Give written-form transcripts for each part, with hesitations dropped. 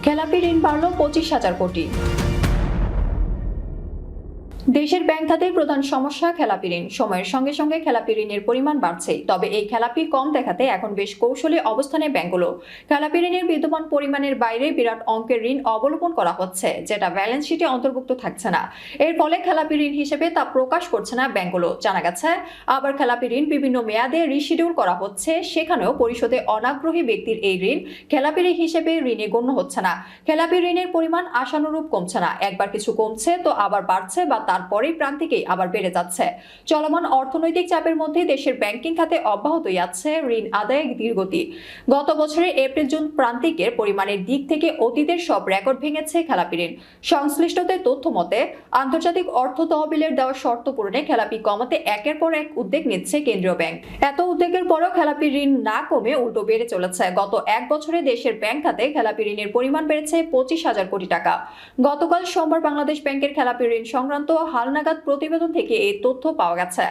খেলাপি ঋণ বাড়ল 25,000 কোটি। দেশের ব্যাংক খাতের প্রধান সমস্যা খেলাপি ঋণ। সময়ের সঙ্গে সঙ্গে খেলাপি ঋণের পরিমাণ বাড়ছে, তবে এই খেলাপি কম দেখাতে এখন বেশ কৌশলী অবস্থানে ব্যাংকগুলো। খেলাপি ঋণের বিদ্যমান পরিমাণের বাইরে বিরাট অঙ্কের ঋণ অবলোকন করা হচ্ছে, যেটা ব্যালেন্স শিটে অন্তর্ভুক্ত থাকছে না। এর ফলে খেলাপি ঋণ হিসেবে তা প্রকাশ করছে না ব্যাংকগুলো। জানা গেছে, আবার খেলাপি ঋণ বিভিন্ন মেয়াদে রিশিডিউল করা হচ্ছে, সেখানেও পরিশোধে অনাগ্রহী ব্যক্তির এই ঋণ খেলাপি ঋণ হিসেবে ঋণে গণ্য হচ্ছে না। খেলাপি ঋণের পরিমাণ আশানুরূপ কমছে না, একবার কিছু কমছে তো আবার বাড়ছে, বা তারপরেই প্রান্তিকেই আবার বেড়ে যাচ্ছে। চলমান অর্থনৈতিক চাপের মধ্যে দেশের ব্যাংকিং খাতে অব্যাহতই আছে ঋণ আদায়ে ধীরগতি। গত বছরের এপ্রিল জুন প্রান্তিকের পরিমাণের দিক থেকে অতীতের সব রেকর্ড ভেঙেছে খেলাপি ঋণ। সংশ্লিষ্টদের তথ্য মতে, আন্তর্জাতিক অর্থ তহবিলের দেওয়া শর্ত পূরণে খেলাপি কমাতে একের পর এক উদ্যোগ নিচ্ছে কেন্দ্রীয় ব্যাংক। এত উদ্যোগের পরও খেলাপি ঋণ না কমে উল্টো বেড়ে চলেছে। গত এক বছরে দেশের ব্যাংক খাতে খেলাপি ঋণের পরিমাণ বেড়েছে 25,000 কোটি টাকা। গতকাল সোমবার বাংলাদেশ ব্যাংকের খেলাপি ঋণ সংক্রান্ত হালনাগাদ প্রতিবেদন থেকে এই তথ্য পাওয়া গেছে।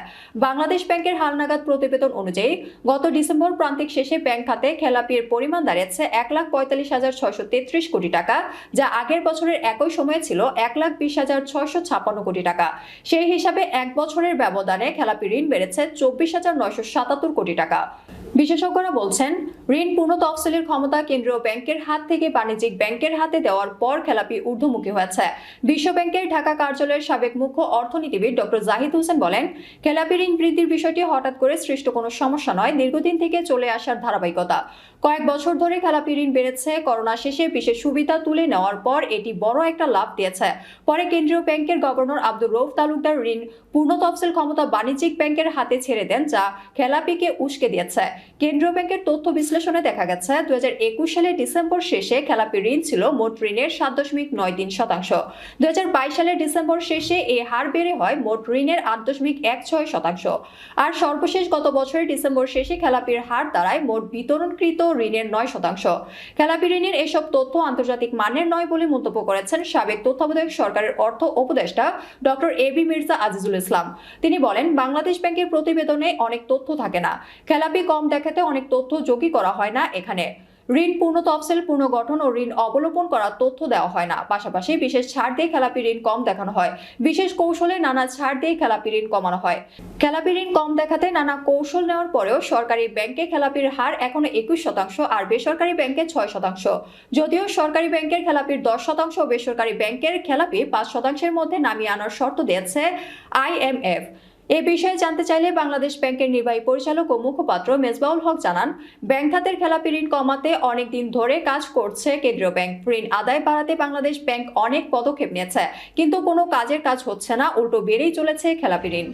বাংলাদেশ ব্যাংকের হালনাগাদ প্রতিবেদন অনুযায়ী গত ডিসেম্বর প্রান্তিক শেষে ব্যাংক খাতে খেলাপির পরিমাণ দাঁড়িয়েছে 1,45,633 কোটি টাকা, যা আগের বছরের একই সময়ে ছিল 1,20,656 কোটি টাকা। সেই হিসাবে এক বছরের ব্যবধানে খেলাপি ঋণ বেড়েছে 24,977 কোটি টাকা। বিশেষজ্ঞরা বলছেন, ঋণ পূর্ণ তফসিলের ক্ষমতা কেন্দ্রীয় ব্যাংকের হাত থেকে বাণিজ্যিক ব্যাংকের হাতে দেওয়ার পর খেলাপি ঊর্ধ্বমুখী হয়েছে। বিশ্ব ব্যাংকের ঢাকা কার্যালয়ের সাবেক মুখ্য অর্থনীতিবিদ ডক্টর জাহিদ হোসেন বলেন, খেলাপি ঋণ বৃদ্ধির বিষয়টি হঠাৎ করে সৃষ্ট কোনো সমস্যা নয়, দীর্ঘদিন থেকে চলে আসার ধারাবাহিকতা। কয়েক বছর ধরে খেলাপি ঋণ বেড়েছে। করোনা শেষে বিশেষ সুবিধা তুলে নেওয়ার পর এটি বড় একটা লাভ দিয়েছে। পরে কেন্দ্রীয় ব্যাংকের গভর্নর আব্দুর রউফ তালুকদার ঋণ পূর্ণ তফসিল ক্ষমতা বাণিজ্যিক ব্যাংকের হাতে ছেড়ে দেন, যা খেলাপিকে উস্কে দিয়েছে। কেন্দ্রীয় ব্যাংকের তথ্য বিশ্লেষণে দেখা গেছে, 2021 সালের ডিসেম্বর শেষে খেলাপি ঋণ ছিল মোট ঋণের 7.93%। 2022 সালের ডিসেম্বর শেষে এই হার বেড়ে হয় মোট ঋণের 8.16%। আর সর্বশেষ গত বছরের ডিসেম্বর শেষে খেলাপির হার দাঁড়ায় মোট বিতরণকৃত ঋণের 9%। খেলাপি ঋণের এসব তথ্য আন্তর্জাতিক মানের নয় বলে মন্তব্য করেছেন সাবেক তত্ত্বাবধায়ক সরকারের অর্থ উপদেষ্টা ডক্টর এবি মির্জা আজিজুল ইসলাম। তিনি বলেন, বাংলাদেশ ব্যাংকের প্রতিবেদনে অনেক তথ্য থাকে না, খেলাপি কম দেখাতে অনেক তথ্য যোগই করা হয় না। এখানে ঋণ পূর্ণ তফসিল, পুনর্গঠন ও ঋণ অবলোকন করার তথ্য দেওয়া হয় না। পাশাপাশি বিশেষ ছাড় দিয়ে খেলাপি ঋণ কম দেখানো হয়। বিশেষ কৌশলে নানা ছাড় দিয়ে খেলাপি ঋণ কমানো হয়। খেলাপি ঋণ কম দেখাতে নানা কৌশল নেওয়ার পরেও সরকারি ব্যাংকে খেলাপির হার এখনো 21% আর বেসরকারি ব্যাংকে 6%। যদিও সরকারি ব্যাংকের খেলাপির 10% ও বেসরকারি ব্যাংকের খেলাপি 5%-এর মধ্যে নামিয়ে আনার শর্ত দিয়েছে IMF। এ বিষয়ে জানতে চাইলে বাংলাদেশ ব্যাংকের নির্বাহী পরিচালক ও মুখপাত্র মেজবাউল হক জানান, ব্যাংক খাতের খেলাপি ঋণ কমাতে অনেক দিন ধরে কাজ করছে কেন্দ্রীয় ব্যাংক। ঋণ আদায় বাড়াতে বাংলাদেশ ব্যাংক অনেক পদক্ষেপ নিয়েছে, কিন্তু কোনো কাজ হচ্ছে না, উল্টো বেড়েই চলেছে খেলাপি ঋণ।